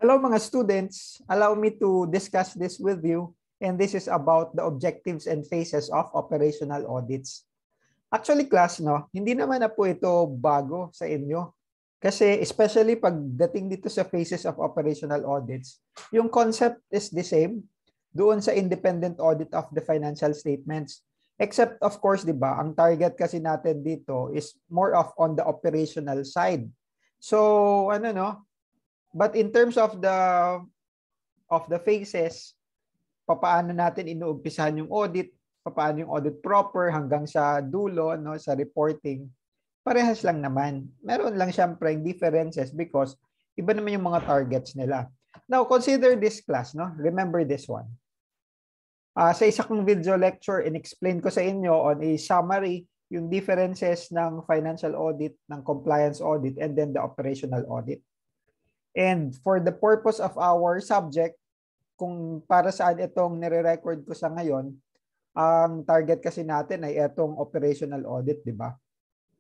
Hello mga students, allow me to discuss this with you, and this is about the objectives and phases of operational audits. Actually class, no, hindi naman na po ito bago sa inyo. Kasi especially pagdating dito sa phases of operational audits, yung concept is the same doon sa independent audit of the financial statements. Except of course, 'di ba, ang target kasi natin dito is more of on the operational side. So, but in terms of the phases, papaano natin inuumpisahan yung audit, papaano yung audit proper hanggang sa dulo, no, sa reporting, parehas lang naman. Meron lang siyempre differences because iba naman yung mga targets nila. Now, consider this class, no? Remember this one. Sa isa kong video lecture, in-explain ko sa inyo on a summary yung differences ng financial audit, ng compliance audit, and then the operational audit. And for the purpose of our subject, kung para saan itong nire-record ko sa ngayon, ang target kasi natin ay itong operational audit, di ba?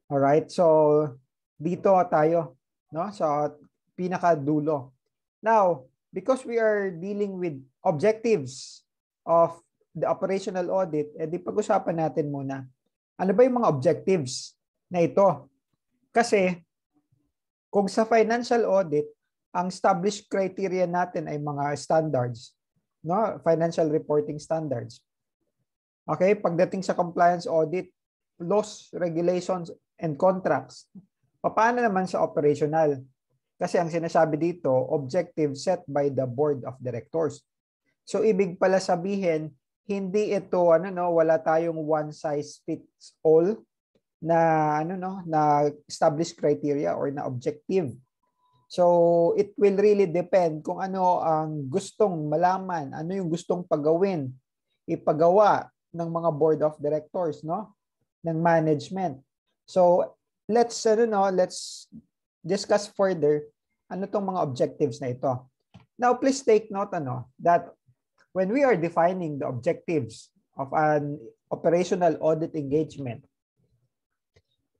Alright, so dito tayo, no? Sa pinakadulo. Now, because we are dealing with objectives of the operational audit, di pag-usapan natin muna. Ano ba yung mga objectives na ito? Kasi kung sa financial audit, ang established criteria natin ay mga standards, no? Financial reporting standards. Okay, pagdating sa compliance audit, laws, regulations, and contracts. Paano naman sa operational? Kasi ang sinasabi dito, objective set by the board of directors. So ibig pala sabihin, hindi ito wala tayong one size fits all na na established criteria or na objective. So it will really depend kung ano ang gustong malaman, ano yung gustong pagawin, ipagawa ng mga board of directors, no? Ng management. So let's discuss further ano tong mga objectives na ito. Now please take note that when we are defining the objectives of an operational audit engagement,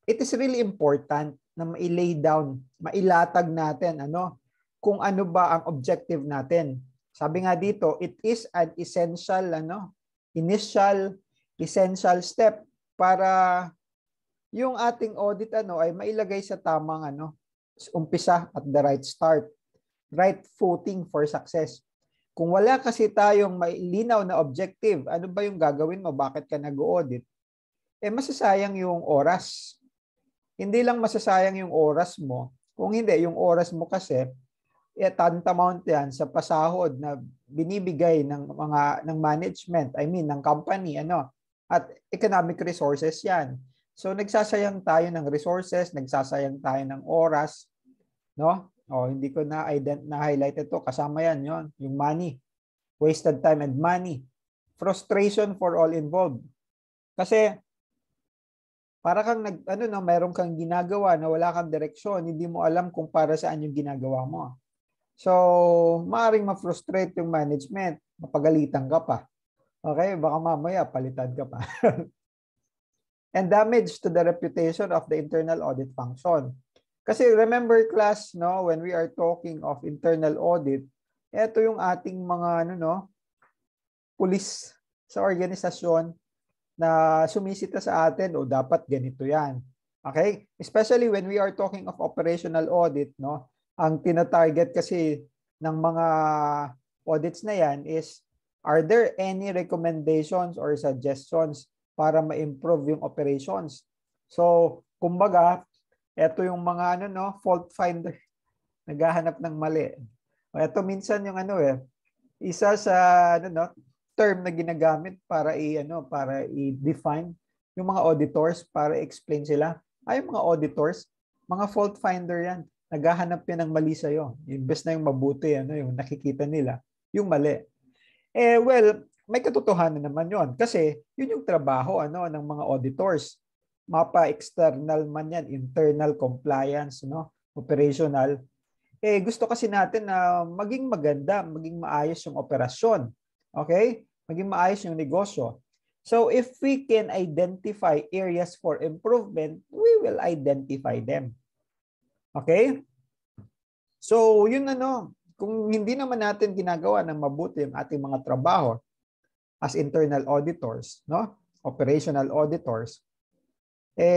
it is really important na ma-lay down, mailatag natin kung ano ba ang objective natin. Sabi nga dito, it is an essential initial essential step para yung ating audit ay mailagay sa tamang umpisa at the right start, right footing for success. Kung wala kasi tayong may linaw na objective, ano ba yung gagawin mo? Bakit ka nag-audit? Masasayang yung oras. Hindi lang masasayang yung oras mo. Kung hindi, yung oras mo kasi, tantamount yan sa pasahod na binibigay ng management, ng company, at economic resources yan. So nagsasayang tayo ng resources, nagsasayang tayo ng oras, no? Hindi ko na-highlight ito. Kasama yan, yung money. Wasted time and money. Frustration for all involved. Kasi, para kang meron kang ginagawa na wala kang direksyon, hindi mo alam kung para saan yung ginagawa mo. So, maaaring ma-frustrate yung management. Mapagalitan ka pa. Okay? Baka mamaya, palitan ka pa. And damage to the reputation of the internal audit function. Kasi remember class, when we are talking of internal audit, ito yung ating mga pulis sa organisasyon na sumisita sa atin, dapat ganito yan. Okay? Especially when we are talking of operational audit, ang tina-target kasi ng mga audits na yan is, are there any recommendations or suggestions para ma-improve yung operations? So, kumbaga, ito yung mga fault finder, naghahanap ng mali. Ito minsan yung isa sa term na ginagamit para i-define yung mga auditors, para explain sila. Yung mga auditors, mga fault finder yan. Naghahanap yan ng mali sa'yo. Imbes na yung mabuti, yung nakikita nila, yung mali. Well, may katotohanan naman yon kasi yun yung trabaho ng mga auditors. Mapa-external man yan, internal compliance, operational. Gusto kasi natin na maging maganda, maging maayos yung operasyon. Okay? Maging maayos yung negosyo. So if we can identify areas for improvement, we will identify them. Okay? So yun kung hindi naman natin ginagawa ng mabuti ang ating mga trabaho as internal auditors, no? Operational auditors,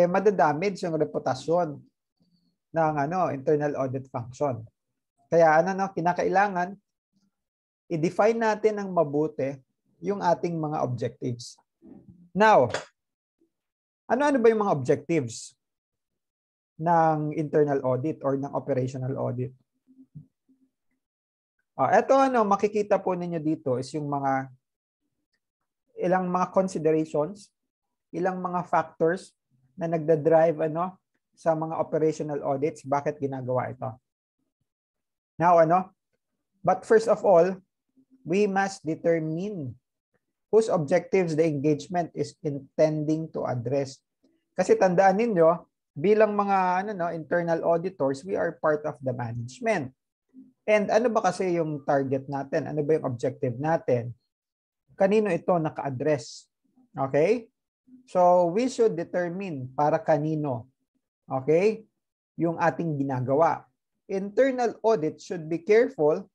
madadamage yung reputasyon ng internal audit function. Kaya kinakailangan i-define natin ng mabuti yung ating mga objectives. Now, ano ba yung mga objectives ng internal audit or ng operational audit? Ito makikita po ninyo dito is yung ilang mga considerations, ilang mga factors na nagda-drive sa mga operational audits, bakit ginagawa ito. Now but first of all, we must determine whose objectives the engagement is intending to address. Kasi tandaan ninyo, bilang mga internal auditors, we are part of the management. And ano ba kasi yung target natin? Ano ba yung objective natin? Kanino ito naka-address? Okay? So, we should determine para kanino. Okay? Yung ating ginagawa. Internal audit should be careful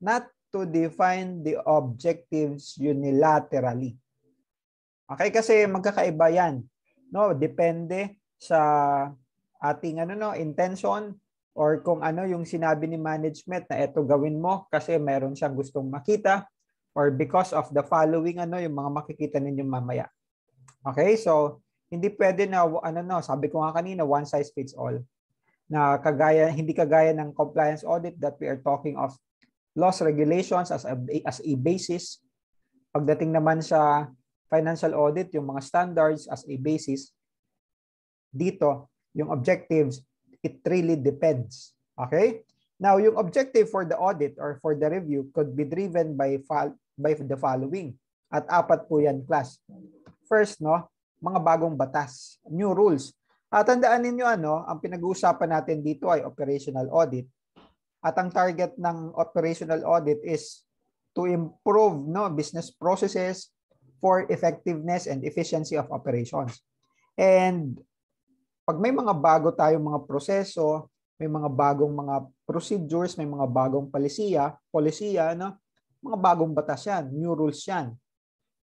not to define the objectives unilaterally. Okay? Kasi magkakaiba yan. No? Depende sa ating intention, or kung yung sinabi ni management na eto gawin mo kasi meron siyang gustong makita, or because of the following yung mga makikita ninyo mamaya. Okay? So, hindi pwede na sabi ko nga kanina, one size fits all. Na hindi kagaya ng compliance audit that we are talking of laws, regulations as a basis. Pagdating naman sa financial audit, yung mga standards as a basis. Dito, yung objectives, it really depends. Okay? Now, yung objective for the audit or for the review could be driven by the following. At 4 po yan, class. First, mga bagong batas, new rules. Tandaan ninyo, ang pinag-uusapan natin dito ay operational audit. At ang target ng operational audit is to improve business processes for effectiveness and efficiency of operations. And pag may mga bago tayong mga proseso, may mga bagong mga procedures, may mga bagong polisiya, mga bagong batas yan, new rules yan.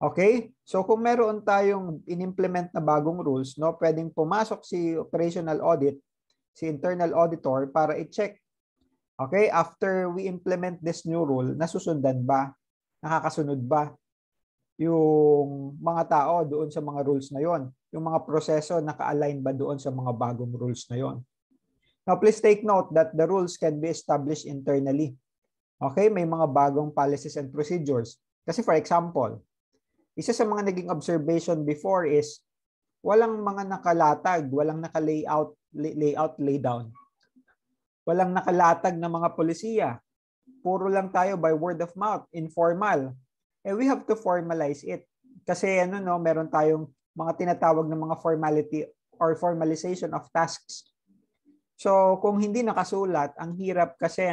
Okay? So kung meron tayong in-implement na bagong rules, pwedeng pumasok si operational audit, si internal auditor para i-check. Okay? After we implement this new rule, nasusundan ba? Nakakasunod ba yung mga tao doon sa mga rules na yon? Yung mga proseso naka-align ba doon sa mga bagong rules na yon? Now, please take note that the rules can be established internally. Okay? May mga bagong policies and procedures. Kasi for example, isa sa mga naging observation before is walang mga nakalatag, walang naka-layout, laydown. Walang nakalatag na mga polisiya. Puro lang tayo by word of mouth, informal. And we have to formalize it. Kasi meron tayong mga tinatawag na mga formality or formalization of tasks. So kung hindi nakasulat, ang hirap kasi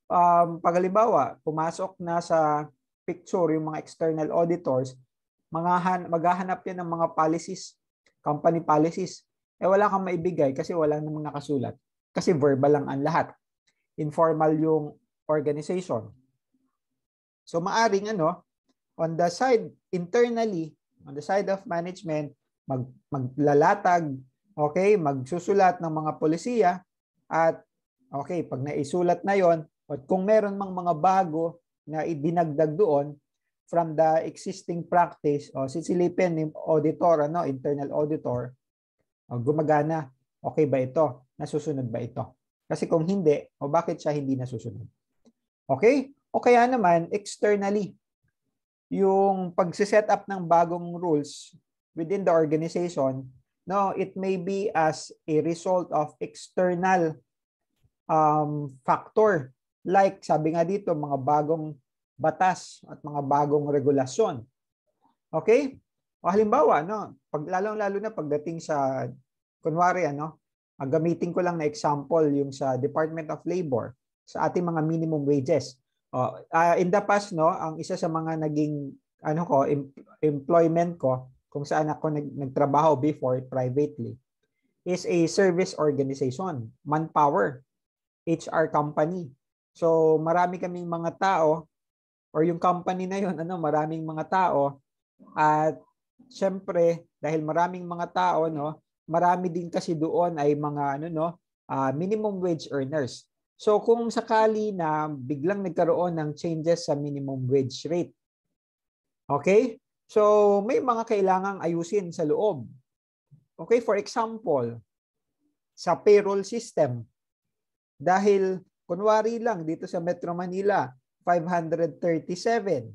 pag halimbawa, pumasok na sa picture yung mga external auditors, maghahanap yan ng mga policies, company policies. Wala kang maibigay kasi wala namang nakasulat. Kasi verbal lang ang lahat. Informal yung organization. So maaring on the side internally, on the side of management, maglalatag, okay, magsusulat ng mga polisiya at okay, pag naisulat na yon, at kung meron mang mga bago na idinagdag doon from the existing practice, sisilipin ng auditor, internal auditor, gumagana, okay ba ito? Nasusunod ba ito? Kasi kung hindi, bakit siya hindi nasusunod? Okay? O kaya naman, externally, yung pagsiset up ng bagong rules within the organization, it may be as a result of external factor. Like, sabi nga dito, mga bagong batas at mga bagong regulasyon. Okay? O halimbawa, lalong-lalo na pagdating sa, kunwari, gamitin ko lang na example yung sa Department of Labor, sa ating mga minimum wages. In the past, ang isa sa mga naging employment ko, kung saan ako nagtrabaho before privately, is a service organization, manpower, HR company. So marami kaming mga tao or yung company na yun, maraming mga tao at syempre dahil maraming mga tao, marami din kasi doon ay mga minimum wage earners. So kung sakali na biglang nagkaroon ng changes sa minimum wage rate, okay? So may mga kailangang ayusin sa loob. Okay, for example, sa payroll system, dahil kunwari lang dito sa Metro Manila, 537.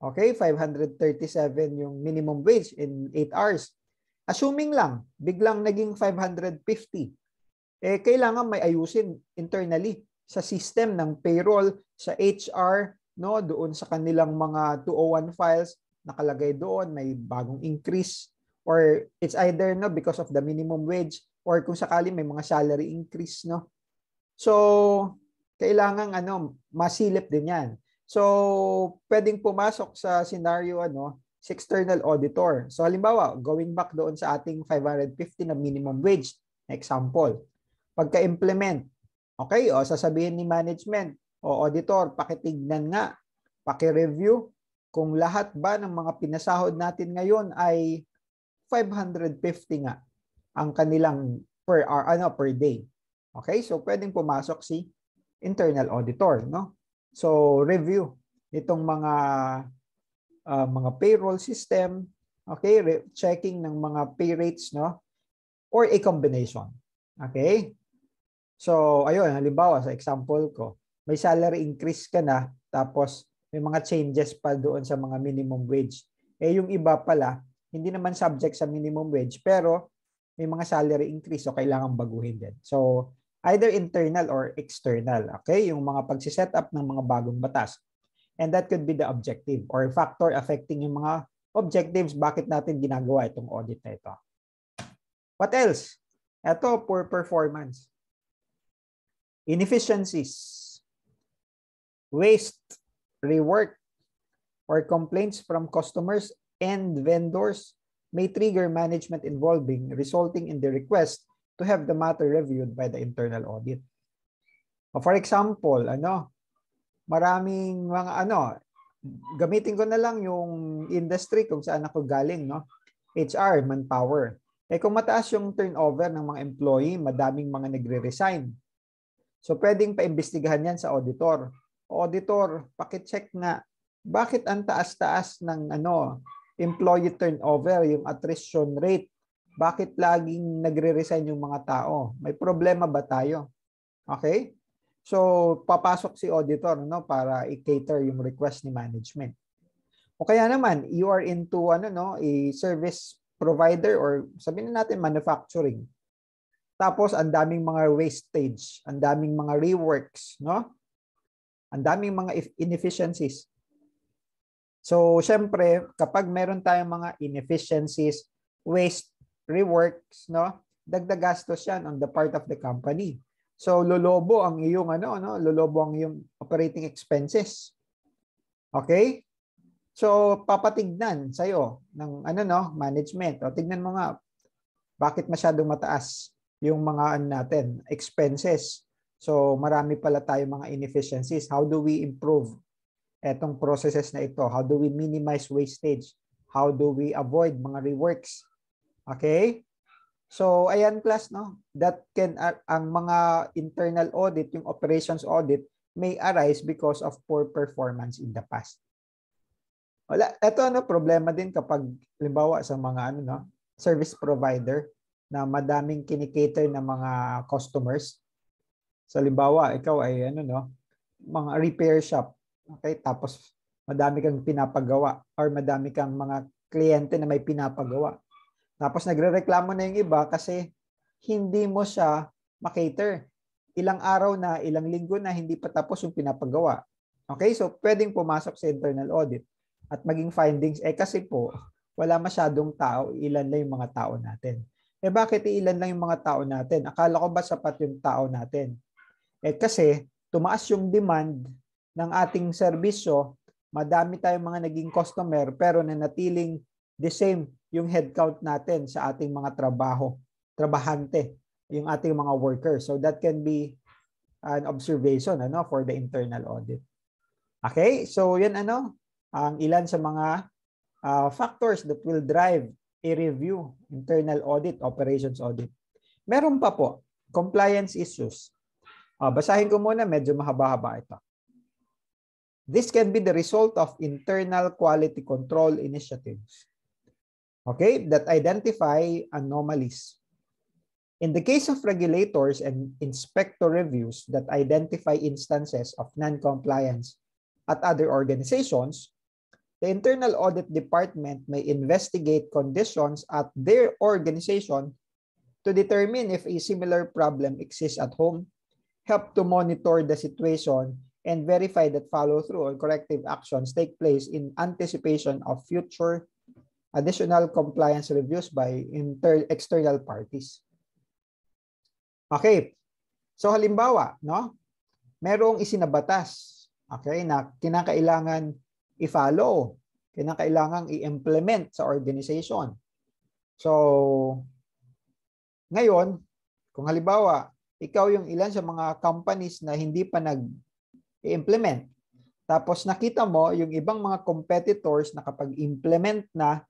Okay, 537 yung minimum wage in 8 hours. Assuming lang, biglang naging 550. Kailangan may ayusin internally sa system ng payroll, sa HR, doon sa kanilang mga 201 files, nakalagay doon, may bagong increase, or it's either because of the minimum wage, or kung sakali may mga salary increase, So, kailangan masilip din yan. So, pwedeng pumasok sa scenario si external auditor. So, halimbawa, going back doon sa ating 550 na minimum wage, example, pagka-implement, okay, sasabihin ni management, auditor, pakitignan nga, paki-review kung lahat ba ng mga pinasahod natin ngayon ay 550 nga ang kanilang per hour, per day. Okay, so pwedeng pumasok si internal auditor, So review itong mga payroll system, okay, checking ng mga pay rates, or a combination. Okay? So ayun, halimbawa sa example ko, may salary increase ka na tapos may mga changes pa doon sa mga minimum wage. Yung iba pala, hindi naman subject sa minimum wage pero may mga salary increase so kailangan baguhin din. So either internal or external, okay? Yung mga pagsiset up ng mga bagong batas. And that could be the objective or factor affecting yung mga objectives bakit natin ginagawa itong audit na ito. What else? Ito, poor performance. Inefficiencies, waste, rework, or complaints from customers and vendors may trigger management involving, resulting in the request to have the matter reviewed by the internal audit. For example, maraming mga gamitin ko na lang yung industry kung saan ako galing, HR, manpower. Kung mataas yung turnover ng mga employee, madaming mga nagre-resign. So pwedeng paimbestigahan yan sa auditor. Auditor, paki-check nga bakit ang taas-taas ng employee turnover, yung attrition rate. Bakit laging nagre-resign yung mga tao? May problema ba tayo? Okay? So papasok si auditor para i-cater yung request ni management. O kaya naman, you are into a service provider or sabihin natin manufacturing. Tapos ang daming mga wastage, ang daming mga reworks, Ang daming mga inefficiencies. So, syempre, kapag meron tayong mga inefficiencies, waste, reworks, dagdag gastos yan on the part of the company. So, lolobo ang iyong lolobo ang iyong operating expenses. Okay? So, papatignan sa'yo ng management. O tignan mo nga, bakit masyadong mataas yung mga natin, expenses. So, marami pala tayong mga inefficiencies. How do we improve etong processes na ito? How do we minimize wastage? How do we avoid mga reworks? Okay? So, ayan class, that can, ang mga internal audit, yung operations audit, may arise because of poor performance in the past. Wala, ito problema din kapag, halimbawa sa mga service provider, na madaming kinikater na mga customers. So, halimbawa, ikaw ay mga repair shop. Okay? Tapos, madami kang pinapagawa or madami kang mga kliyente na may pinapagawa. Tapos, nagrereklamo na yung iba kasi hindi mo siya makater. Ilang araw na, ilang linggo na, hindi pa tapos yung pinapagawa. Okay? So, pwedeng pumasok sa internal audit at maging findings, kasi po, wala masyadong tao, ilan lang yung mga tao natin. Bakit ilan lang yung mga tao natin? Akala ko ba sapat yung tao natin? Kasi tumaas yung demand ng ating serbisyo, madami tayong mga naging customer pero nanatiling the same yung headcount natin sa ating mga trabahante, yung ating mga workers. So that can be an observation for the internal audit. Okay? So yan ang ilan sa mga factors that will drive a review, internal audit, operations audit. Meron pa po, compliance issues. Basahin ko muna, medyo mahaba-haba ito. This can be the result of internal quality control initiatives, okay, that identify anomalies. In the case of regulators and inspector reviews that identify instances of non-compliance at other organizations, the internal audit department may investigate conditions at their organization to determine if a similar problem exists at home, help to monitor the situation, and verify that follow-through or corrective actions take place in anticipation of future additional compliance reviews by external parties. Okay. So halimbawa, merong isinabatas, okay, na kinakailangan i-follow, kinakailangan i-implement sa organization. So ngayon, kung halimbawa, ikaw yung ilan sa mga companies na hindi pa nag-implement. Tapos nakita mo yung ibang mga competitors na kapag implement na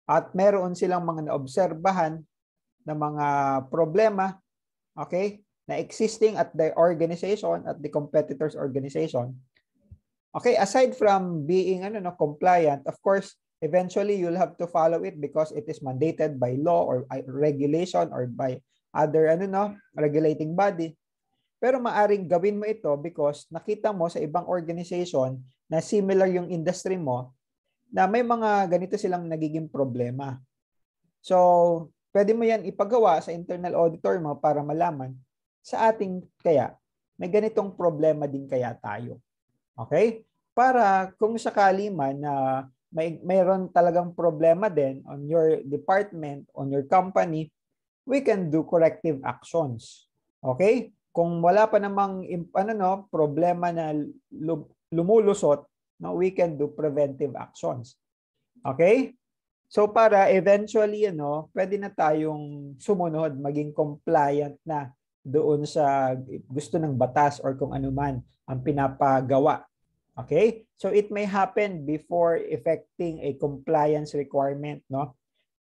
at meron silang mga naobserbahan na mga problema, okay, na existing at the organization, at the competitors' organization. Okay, aside from being compliant, of course, eventually you'll have to follow it because it is mandated by law or regulation or by other regulating body. Pero maaring gawin mo ito because nakita mo sa ibang organization na similar yung industry mo na may mga ganito silang nagiging problema. So, pwede mo yan ipagawa sa internal auditor mo para malaman sa ating kaya may ganitong problema din kaya tayo. Okay? Para kung sakali man na mayroon talagang problema din on your department, on your company, we can do corrective actions. Okay? Kung wala pa namang problema na lumulusot, we can do preventive actions. Okay? So para eventually pwede na tayong sumunod, maging compliant na doon sa gusto ng batas or kung ano man ang pinapagawa. Okay? So it may happen before effecting a compliance requirement,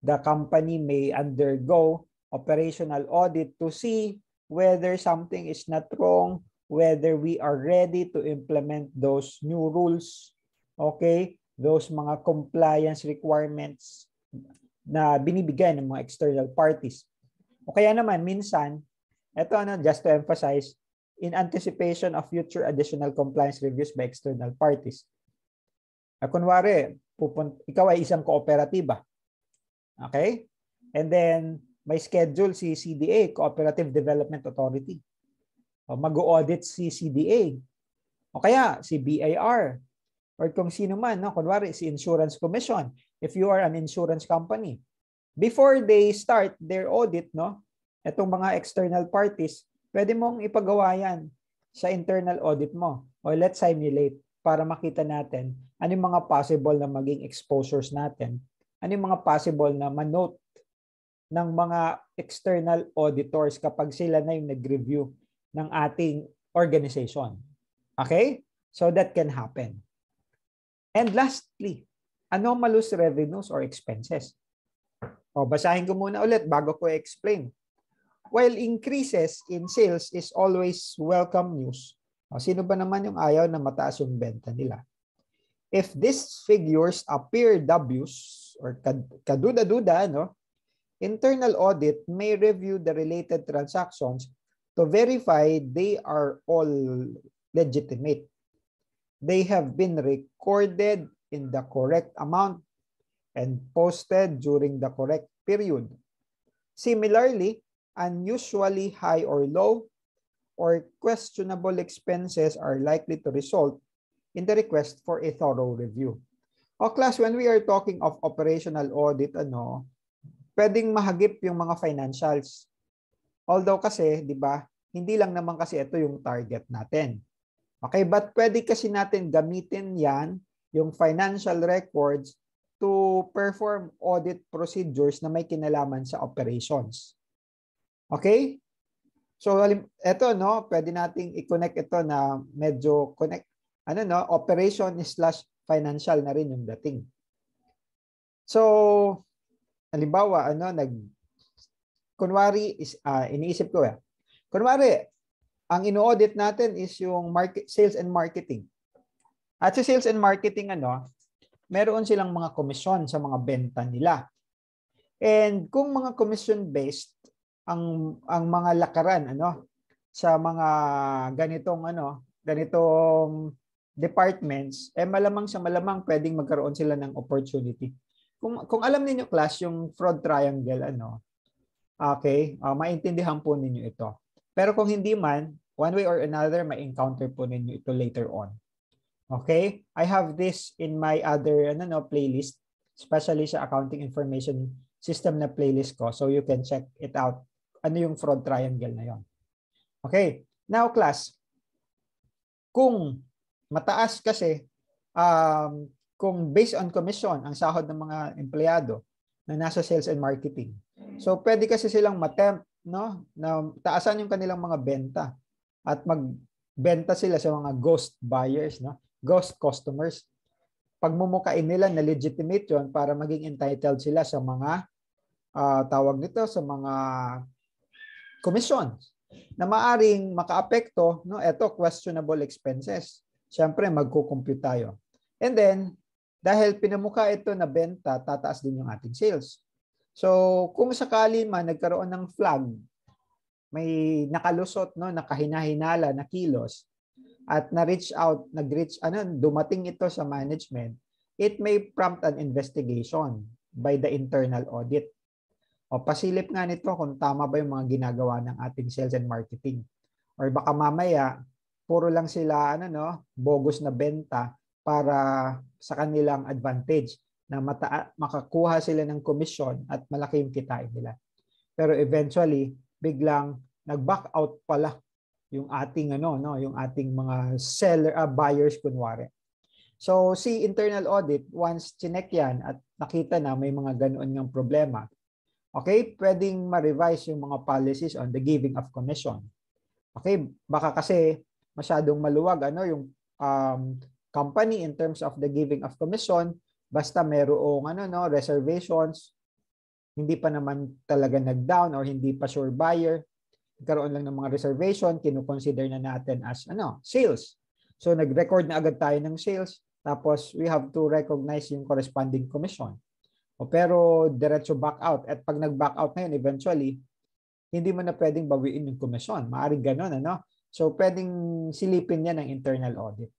The company may undergo operational audit to see whether something is not wrong, whether we are ready to implement those new rules, okay? Those mga compliance requirements na binibigay ng mga external parties. O kaya naman, minsan, ito just to emphasize, in anticipation of future additional compliance reviews by external parties. Kunwari, ikaw ay isang kooperatiba. Okay? And then, may schedule si CDA, Cooperative Development Authority. Mag-audit si CDA. O kaya si BIR. Or kung sino man, kunwari si Insurance Commission. If you are an insurance company. Before they start their audit, itong mga external parties, pwede mong ipagawa yan sa internal audit mo. O let's simulate para makita natin ano yung mga possible na maging exposures natin. Ano yung mga possible na manote ng mga external auditors kapag sila na yung nag-review ng ating organization. Okay? So that can happen. And lastly, anomalous revenues or expenses. Basahin ko muna ulit bago ko explain. While increases in sales is always welcome news, sino ba naman yung ayaw na mataas yung benta nila? If these figures appear dubious or kaduda-duda, internal audit may review the related transactions to verify they are all legitimate. They have been recorded in the correct amount and posted during the correct period. Similarly, unusually high or low or questionable expenses are likely to result in the request for a thorough review. Class, when we are talking of operational audit, pwedeng mahagip yung mga financials. Although kasi, di ba, hindi lang naman kasi ito yung target natin. Okay, but pwede kasi natin gamitin yan, yung financial records, to perform audit procedures na may kinalaman sa operations. Okay? So ito no, pwede nating i-connect ito na medyo connect operation slash financial na rin yung dating. So halimbawa kunwari iniisip ko kunwari ang ino-audit natin is yung sales and marketing. At sa sales and marketing meron silang mga komisyon sa mga benta nila. And kung mga commission based ang mga lakaran sa mga ganitong departments, malamang sa malamang pwedeng magkaroon sila ng opportunity. Kung alam niyo class yung fraud triangle okay, maintindihan po ninyo ito. Pero kung hindi man, one way or another ma-encounter po ninyo ito later on. Okay? I have this in my other playlist, especially sa accounting information system na playlist ko, so you can check it out. Ano yung fraud triangle na yon? Okay. Now class, kung mataas kasi kung based on commission ang sahod ng mga empleyado na nasa sales and marketing. So pwede kasi silang matempt na taasan yung kanilang mga benta at magbenta sila sa mga ghost buyers, ghost customers. Pagmumukain nila na legitimate yon para maging entitled sila sa mga tawag nito sa mga commissions na maaring makaapekto, questionable expenses. Siyempre, magkukompute tayo. And then, dahil pinamukha ito na benta, tataas din yung ating sales. So, kung sakali man nagkaroon ng flag, may nakalusot, nakahinahinala na kilos, at dumating ito sa management, it may prompt an investigation by the internal audit. O pasilip nga nito kung tama ba yung mga ginagawa ng ating sales and marketing. Or baka mamaya, puro lang sila bogus na benta para sa kanilang advantage na makakuha sila ng komisyon at malaki yung kitain nila. Pero eventually, biglang nag-back out pala yung ating yung ating mga buyers kunwari. So si internal audit, once chinek yan at nakita na may mga ganoon ng problema, okay, pwedeng ma-revise yung mga policies on the giving of commission. Okay, baka kasi masyadong maluwag yung company in terms of the giving of commission, basta merong reservations, hindi pa naman talaga nag-down or hindi pa sure buyer, karoon lang ng mga reservation, kinukonsider na natin as sales. So nag-record na agad tayo ng sales, tapos we have to recognize yung corresponding commission. Pero diretso back out. At pag nag-back out na yun, eventually, hindi mo na pwedeng bawiin yung commission. Maaring ganun, So, pwedeng silipin niya ng internal audit.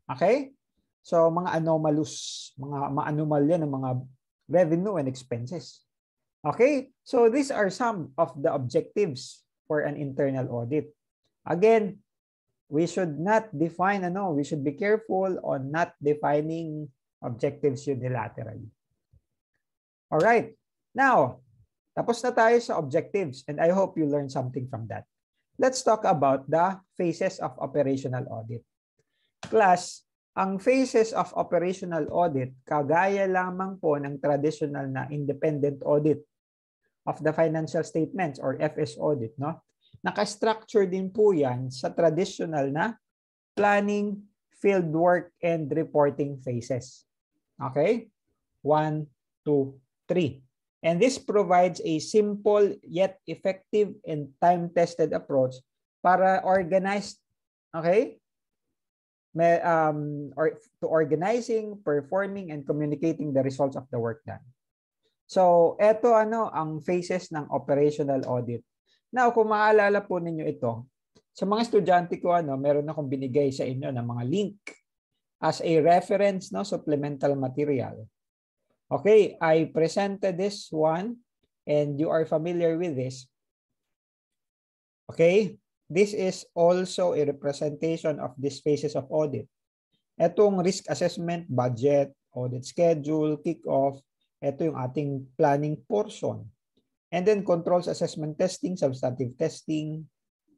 Okay? So, mga anomalous, mga anomalya ng mga revenue and expenses. Okay? So, these are some of the objectives for an internal audit. Again, we should not define, we should be careful on not defining objectives unilaterally. Alright, now, tapos na tayo sa objectives and I hope you learned something from that. Let's talk about the phases of operational audit. Class, ang phases of operational audit, kagaya lamang po ng traditional na independent audit of the financial statements or FS audit, Naka-structure din po yan sa traditional na planning, fieldwork, and reporting phases. Okay? 1, 2, 3. And this provides a simple yet effective and time-tested approach para organize, okay? Or to organizing, performing, and communicating the results of the work done. So, eto ang phases ng operational audit. Now, kung maalala po ninyo ito, sa mga estudyante ko, meron akong binigay sa inyo ng mga link as a reference, supplemental material. Okay, I presented this one and you are familiar with this. Okay, this is also a representation of these phases of audit. Etong risk assessment, budget, audit schedule, kick-off, ito yung ating planning portion. And then controls assessment testing, substantive testing,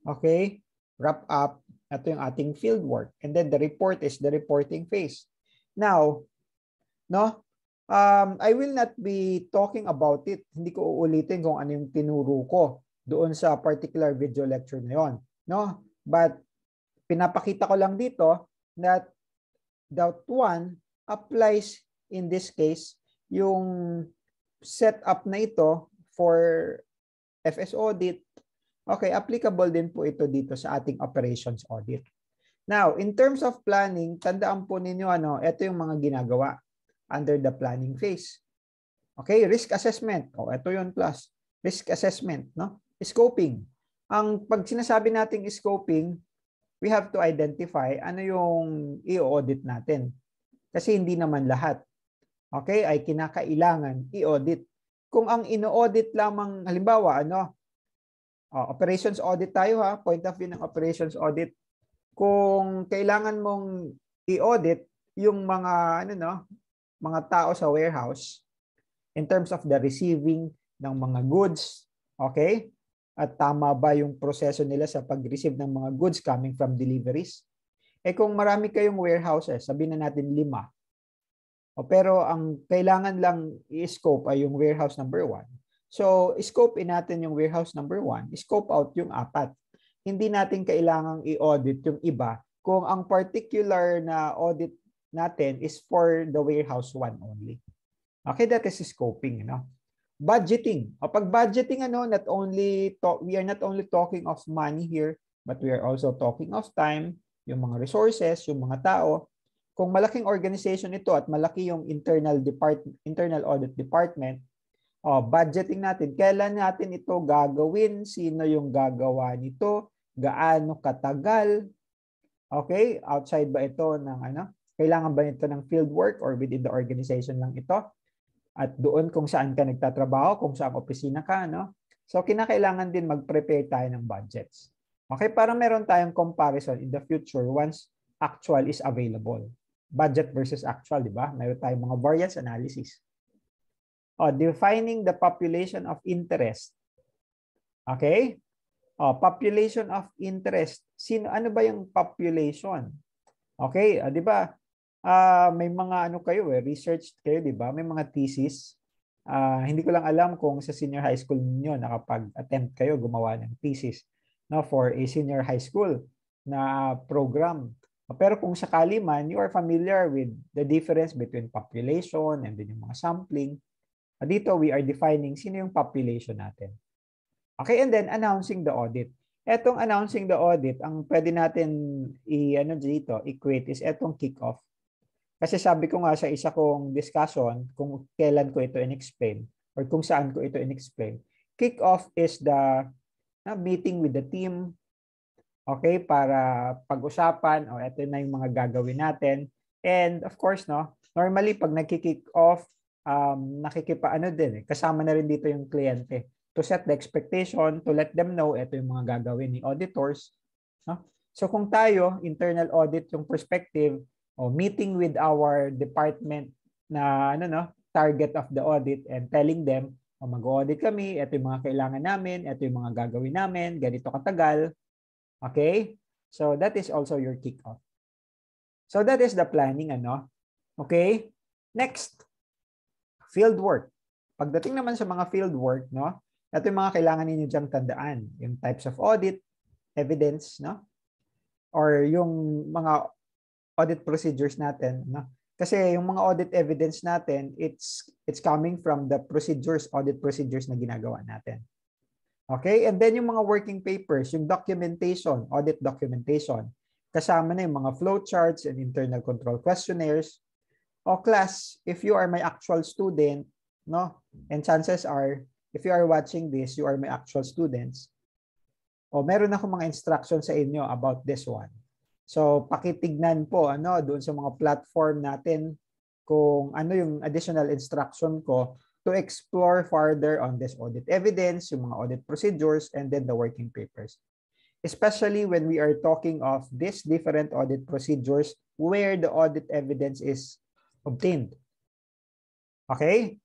okay, wrap up, ito yung ating field work. And then the report is the reporting phase. Now, I will not be talking about it. Hindi ko uulitin kung ano yung tinuro ko doon sa particular video lecture na yon, no? But pinapakita ko lang dito that that one applies in this case yung setup na ito for FS audit. Okay, applicable din po ito dito sa ating operations audit. Now, in terms of planning, tandaan po ninyo ito yung mga ginagawa under the planning phase. Okay, risk assessment. Ito yun plus. Risk assessment, no? Scoping. Pag sinasabi nating scoping, we have to identify ano yung i-audit natin. Kasi hindi naman lahat, okay, ay kinakailangan i-audit. Kung ang ino-audit lamang, halimbawa, operations audit tayo point of view ng operations audit. Kung kailangan mong i-audit yung mga mga tao sa warehouse in terms of the receiving ng mga goods, okay? At tama ba yung proseso nila sa pag-receive ng mga goods coming from deliveries? Kung marami kayong warehouses, sabihin na natin 5. Pero ang kailangan lang i-scope ay yung warehouse number 1. So, scope in natin yung warehouse number 1, scope out yung 4. Hindi natin kailangang i-audit yung iba kung ang particular na audit natin is for the warehouse 1 only. Okay, that is scoping, Budgeting. Pag budgeting, we are not only talking of money here, but we are also talking of time, yung mga resources, yung mga tao. Kung malaking organization ito at malaki yung internal audit department, budgeting natin, kailan natin ito gagawin, sino yung gagawa nito, gaano katagal, okay, outside ba ito ng kailangan ba ito ng field work or within the organization lang ito, at doon kung saan ka nagtatrabaho, kung saan opisina ka, so kinakailangan din mag-prepare tayo ng budgets, okay, para meron tayong comparison in the future once actual is available. Budget versus actual, di ba? Meron tayong mga variance analysis. Defining the population of interest. Okay? Population of interest. Ano ba yung population? Okay, di ba? May mga research kayo, di ba? May mga thesis. Hindi ko lang alam kung sa senior high school niyo nakapag-attempt kayo gumawa ng thesis for a senior high school na program. Pero kung sakali man, you are familiar with the difference between population and then yung mga sampling. Dito, we are defining sino yung population natin. Okay, and then announcing the audit. Etong announcing the audit, ang pwede natin equate is etong kick-off. Kasi sabi ko nga sa isa kong discussion kung kailan ko ito in-explain or kung saan ko ito in-explain. Kick-off is the meeting with the team, okay, para pag-usapan, ito na yung mga gagawin natin. And of course, normally pag nagki-kick off, kasama na rin dito yung kliyente to set the expectation, to let them know ito yung mga gagawin ni auditors. So kung tayo, internal audit yung perspective, meeting with our department na target of the audit and telling them, mag-audit kami, ito yung mga kailangan namin, ito yung mga gagawin namin, ganito katagal. Okay? So that is also your kick-off. So that is the planning, Okay? Next, field work. Pagdating naman sa mga field work, ito yung mga kailangan ninyo diyang tandaan. Yung types of audit, evidence, or yung mga audit procedures natin, Kasi yung mga audit evidence natin, it's coming from the audit procedures na ginagawa natin. Okay? And then yung mga working papers, yung documentation, audit documentation, kasama na yung mga flowcharts and internal control questionnaires. Class, if you are my actual student, and chances are, if you are watching this, you are my actual students, meron ako mga instructions sa inyo about this one. So, pakitignan po doon sa mga platform natin kung ano yung additional instruction ko to explore further on this audit evidence, yung mga audit procedures, and then the working papers. Especially when we are talking of these different audit procedures where the audit evidence is obtained. Okay?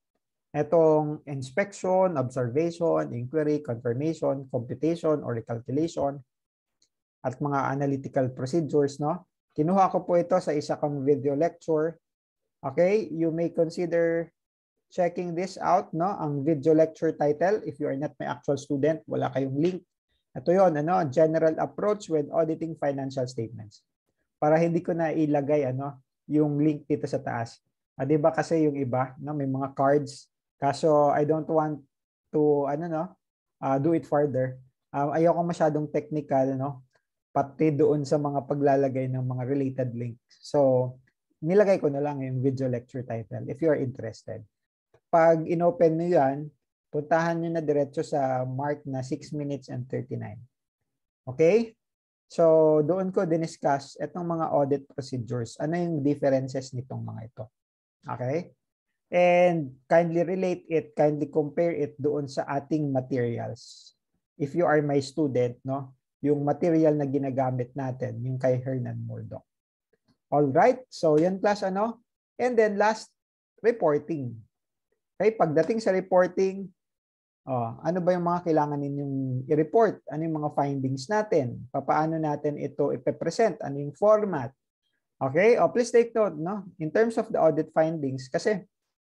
Itong inspection, observation, inquiry, confirmation, computation, or recalculation, at mga analytical procedures, Kinuha ko po ito sa isa kong video lecture. Okay? You may consider checking this out, no? Ang video lecture title, if you are not my actual student, wala kayong link. Ito yon, ano, general approach when auditing financial statements. Para hindi ko na ilagay yung link dito sa taas. 'Di ba kasi yung iba, no, may mga cards. Kaso I don't want to do it further. Ayoko masyadong technical, no? Pati doon sa mga paglalagay ng mga related links. So, nilagay ko na lang yung video lecture title if you are interested. Pag inopen nyo yan, puntahan nyo na diretso sa mark na 6 minutes and 39. Okay? So, doon ko diniscuss itong mga audit procedures. Ano yung differences nitong mga ito? Okay? And kindly relate it, kindly compare it doon sa ating materials. If you are my student, no? Yung material na ginagamit natin, yung kay Hernan Murdoch. All right? So, yan class, ano? And then last, reporting. Okay? Pagdating sa reporting, ano ba yung mga kailangan ninyong i-report? Ano yung mga findings natin? Paano natin ito ipe-present? Ano yung format? Okay? Please take note, no? In terms of the audit findings, kasi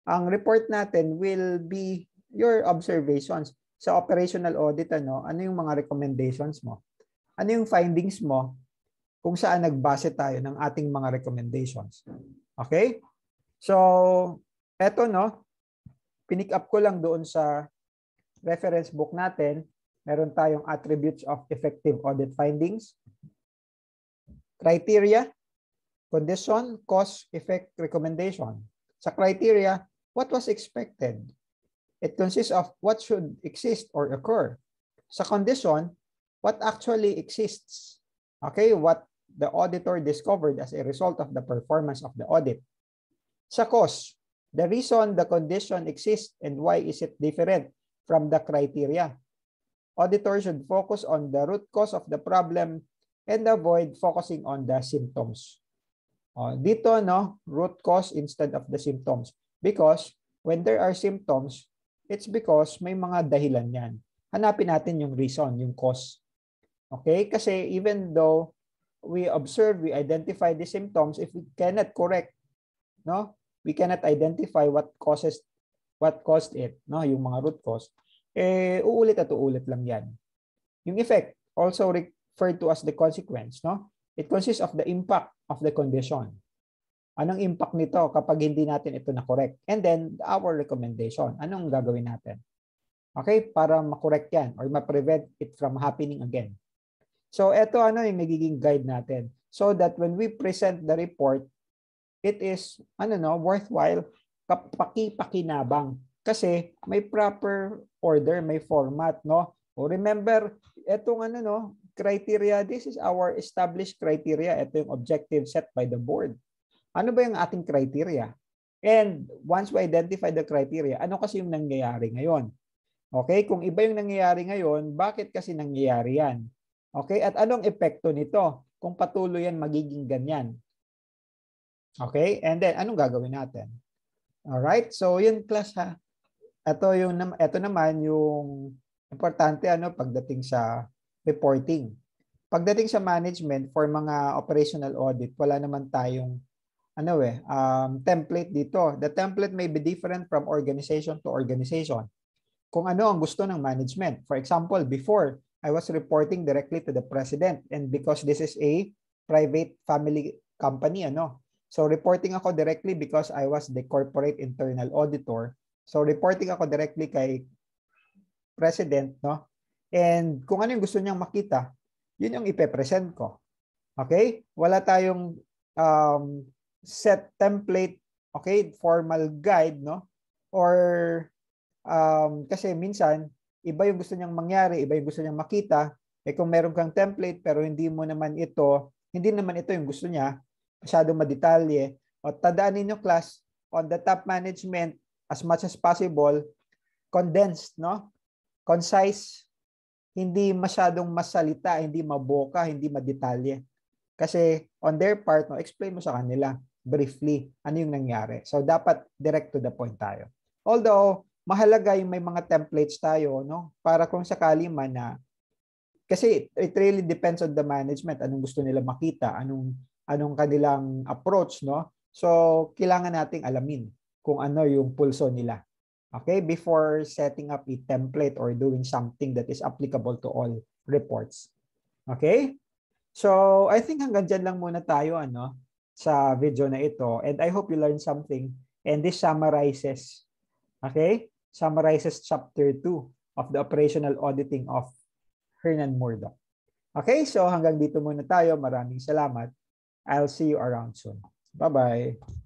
ang report natin will be your observations. Sa operational audit, ano yung mga recommendations mo? Ano yung findings mo kung saan nagbase tayo ng ating mga recommendations? Okay? So, eto, no? Pinick up ko lang doon sa reference book natin. Meron tayong attributes of effective audit findings, criteria, condition, cause, effect, recommendation. Sa criteria, what was expected? It consists of what should exist or occur. Sa condition, what actually exists. Okay, what the auditor discovered as a result of the performance of the audit. Sa cause, the reason the condition exists and why is it different from the criteria. Auditor should focus on the root cause of the problem and avoid focusing on the symptoms. Dito, no, root cause instead of the symptoms. Because when there are symptoms, it's because may mga dahilan yan. Hanapin natin yung reason, yung cause. Okay? Kasi even though we observe, we identify the symptoms, if we cannot correct, no, we cannot identify what caused it, no, yung mga root cause, uulit at uulit lang yan. Yung effect, also referred to as the consequence, no? It consists of the impact of the condition. Anong impact nito kapag hindi natin ito na-correct? And then, our recommendation. Anong gagawin natin? Okay? Para ma-correct yan or ma-prevent it from happening again. So, ito yung magiging guide natin. So that when we present the report, it is, worthwhile, kapaki-pakinabang. Kasi may proper order, may format, no? O remember, etong criteria, this is our established criteria. Ito yung objective set by the board. Ano ba yung ating criteria? And once we identify the criteria, ano kasi yung nangyayari ngayon? Okay? Kung iba yung nangyayari ngayon, bakit kasi nangyayari yan? Okay? At anong epekto nito kung patuloy yan magiging ganyan? Okay? And then, anong gagawin natin? Alright? So, yun class ha. Ito naman yung importante pagdating sa reporting. Pagdating sa management for mga operational audit, wala naman tayong template dito. The template may be different from organization to organization. Kung ano ang gusto ng management. For example, before, I was reporting directly to the president, and because this is a private family company, so reporting ako directly because I was the corporate internal auditor. So reporting ako directly kay president, no? And kung ano yung gusto niyang makita, yun yung ipe-present ko. Okay? Wala tayong set template, okay, formal guide, no? Or kasi minsan iba yung gusto niyang mangyari, iba yung gusto niyang makita. Kung meron kang template pero hindi naman ito yung gusto niya, masyadong madetalye. O tandaan niyo class, on the top management, as much as possible, condensed, no? Concise, hindi masyadong masalita, hindi maboka, hindi madetalye. Kasi on their part, explain mo sa kanila briefly ano yung nangyari. So dapat direct to the point tayo. Although mahalaga yung may mga templates tayo, no? Para kung sakali man na, kasi it really depends on the management, anong gusto nila makita, anong kanilang approach, no? So kailangan nating alamin kung ano yung pulso nila. Okay, before setting up a template or doing something that is applicable to all reports. Okay? So, I think hanggang dyan lang muna tayo sa video na ito, and I hope you learned something, and this summarizes, okay? Summarizes chapter 2 of the operational auditing of Hernan Murdoch. Okay, so hanggang dito muna tayo. Maraming salamat. I'll see you around soon. Bye-bye.